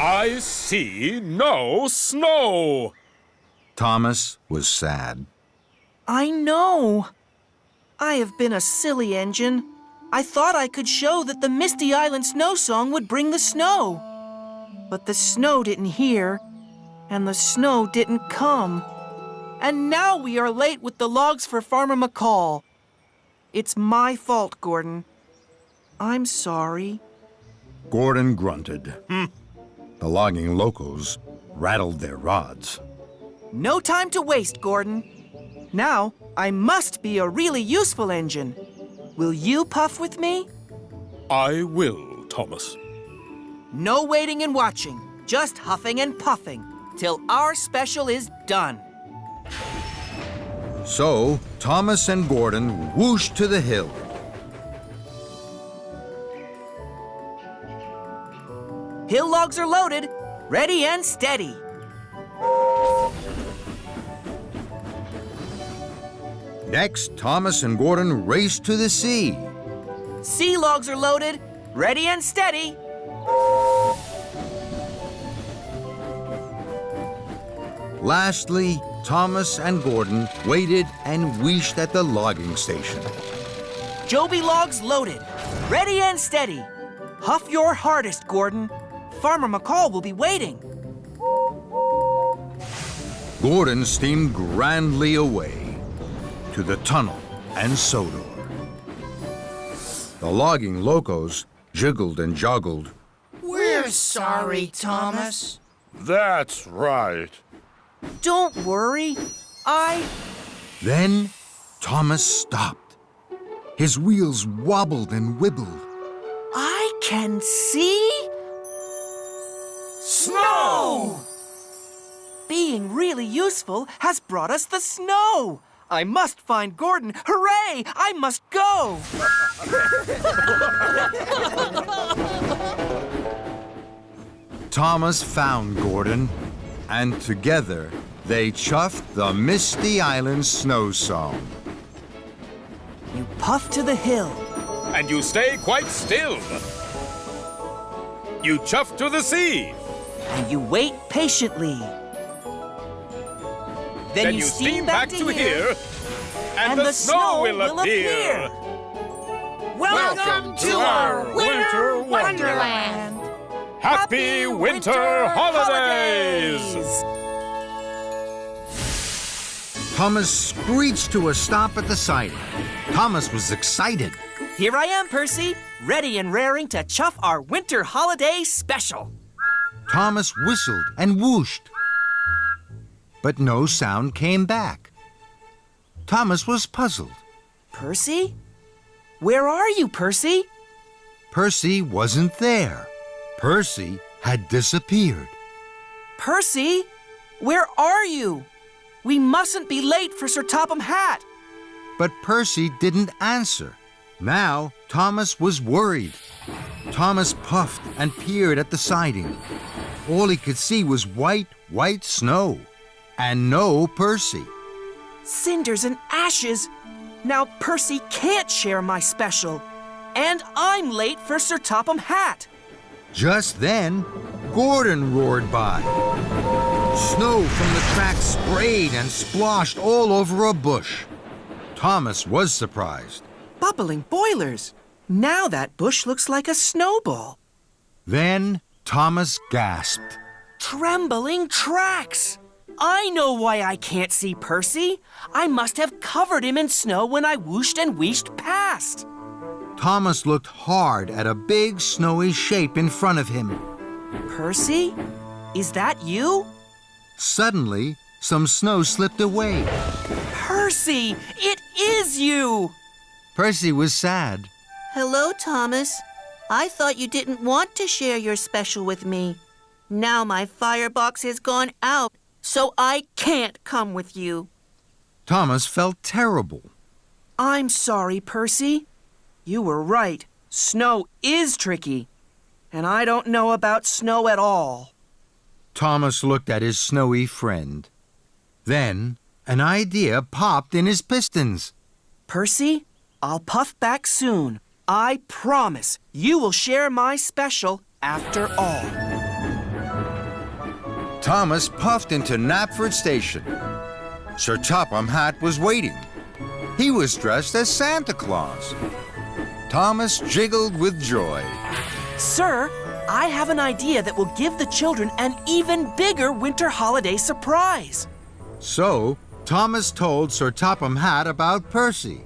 I see no snow. Thomas was sad. I know. I have been a silly engine. I thought I could show that the Misty Island Snow Song would bring the snow. But the snow didn't hear, and the snow didn't come. And now we are late with the logs for Farmer McCall. It's my fault, Gordon. I'm sorry. Gordon grunted. The logging locals rattled their rods. No time to waste, Gordon. Now, I must be a really useful engine. Will you puff with me? I will, Thomas. No waiting and watching, just huffing and puffing, till our special is done. So, Thomas and Gordon whooshed to the hill. Hill logs are loaded, ready and steady. Next, Thomas and Gordon raced to the sea. Sea logs are loaded, ready and steady. Lastly, Thomas and Gordon waited and wished at the logging station. Joby logs loaded, ready and steady. Huff your hardest, Gordon. Farmer McCall will be waiting. Gordon steamed grandly away to the tunnel and Sodor. The logging locos jiggled and joggled. We're sorry, Thomas. That's right. Don't worry. Then Thomas stopped. His wheels wobbled and wibbled. I can see Snow! Being really useful has brought us the snow. I must find Gordon. Hooray! I must go. Thomas found Gordon, and together they chuffed the Misty Island Snow Song. You puff to the hill. And you stay quite still. You chuff to the sea. And you wait patiently. Then you steam back to here. And the snow will appear. Welcome to our winter wonderland. Happy winter holidays! Thomas screeched to a stop at the siding. Thomas was excited. Here I am, Percy, ready and raring to chuff our winter holiday special. Thomas whistled and whooshed. But no sound came back. Thomas was puzzled. Percy? Where are you, Percy? Percy wasn't there. Percy had disappeared. Percy? Where are you? We mustn't be late for Sir Topham Hatt. But Percy didn't answer. Now Thomas was worried. Thomas puffed and peered at the siding. All he could see was white snow. And no Percy. Cinders and ashes. Now Percy can't share my special. And I'm late for Sir Topham Hatt. Just then, Gordon roared by. Snow from the track sprayed and sploshed all over a bush. Thomas was surprised. Bubbling boilers. Now that bush looks like a snowball. Then Thomas gasped. Trembling tracks. I know why I can't see Percy. I must have covered him in snow when I whooshed and wheeshed past. Thomas looked hard at a big snowy shape in front of him. Percy? Is that you? Suddenly, some snow slipped away. Percy! It is you! Percy was sad. Hello, Thomas. I thought you didn't want to share your special with me. Now my firebox has gone out, so I can't come with you. Thomas felt terrible. I'm sorry, Percy. You were right. Snow is tricky. And I don't know about snow at all. Thomas looked at his snowy friend. Then an idea popped in his pistons. Percy, I'll puff back soon. I promise you will share my special after all. Thomas puffed into Knapford Station. Sir Topham Hatt was waiting. He was dressed as Santa Claus. Thomas jiggled with joy. Sir, I have an idea that will give the children an even bigger winter holiday surprise. So, Thomas told Sir Topham Hatt about Percy.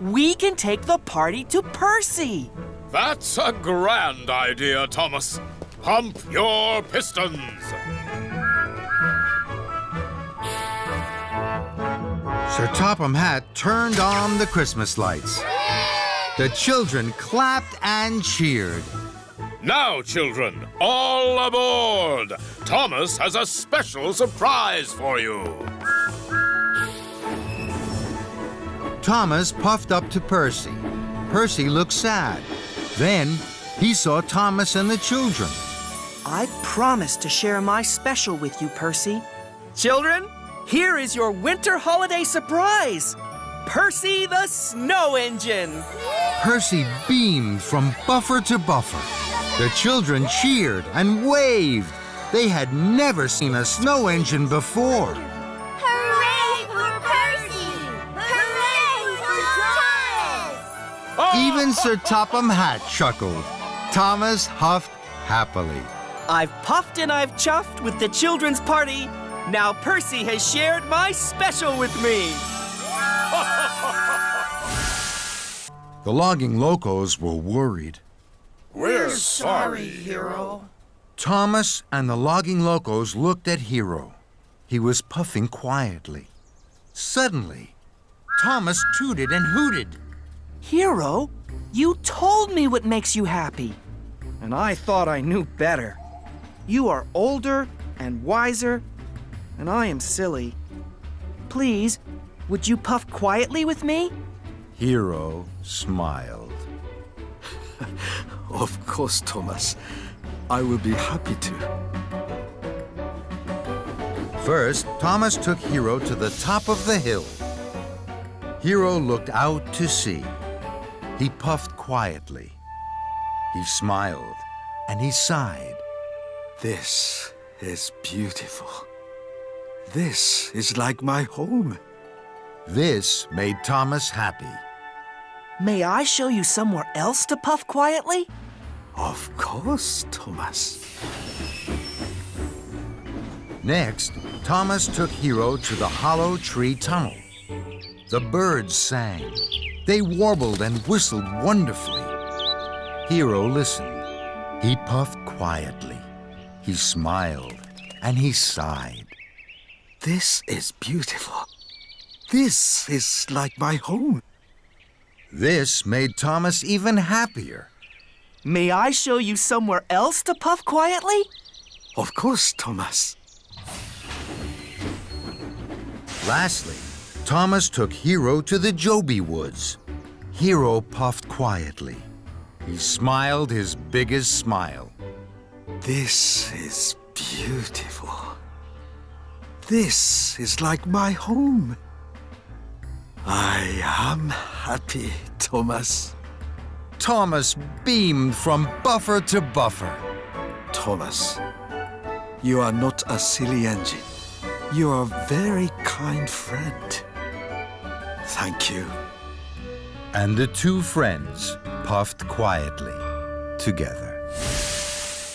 We can take the party to Percy. That's a grand idea, Thomas. Pump your pistons. Sir Topham Hatt turned on the Christmas lights. The children clapped and cheered. Now, children, all aboard! Thomas has a special surprise for you. Thomas puffed up to Percy. Percy looked sad. Then he saw Thomas and the children. I promised to share my special with you, Percy. Children, here is your winter holiday surprise. Percy the Snow Engine. Percy beamed from buffer to buffer. The children cheered and waved. They had never seen a snow engine before. Hooray for Percy! Hooray for Thomas! Even Sir Topham Hatt chuckled. Thomas huffed happily. I've puffed and I've chuffed with the children's party. Now Percy has shared my special with me. The logging locos were worried. We're Sorry, Hiro. Thomas and the logging locos looked at Hiro. He was puffing quietly. Suddenly, Thomas tooted and hooted. Hiro, you told me what makes you happy. And I thought I knew better. You are older and wiser, and I am silly. Please, would you puff quietly with me? Hiro smiled. Of course, Thomas. I will be happy to. First, Thomas took Hiro to the top of the hill. Hiro looked out to sea. He puffed quietly. He smiled and he sighed. This is beautiful. This is like my home. This made Thomas happy. May I show you somewhere else to puff quietly? Of course, Thomas. Next, Thomas took Hiro to the hollow tree tunnel. The birds sang. They warbled and whistled wonderfully. Hiro listened. He puffed quietly. He smiled and he sighed. This is beautiful. This is like my home. This made Thomas even happier. May I show you somewhere else to puff quietly? Of course, Thomas. Lastly, Thomas took Hiro to the Joby Woods. Hiro puffed quietly. He smiled his biggest smile. This is beautiful. This is like my home. I am happy, Thomas. Thomas beamed from buffer to buffer. Thomas, you are not a silly engine. You are a very kind friend. Thank you. And the two friends puffed quietly together.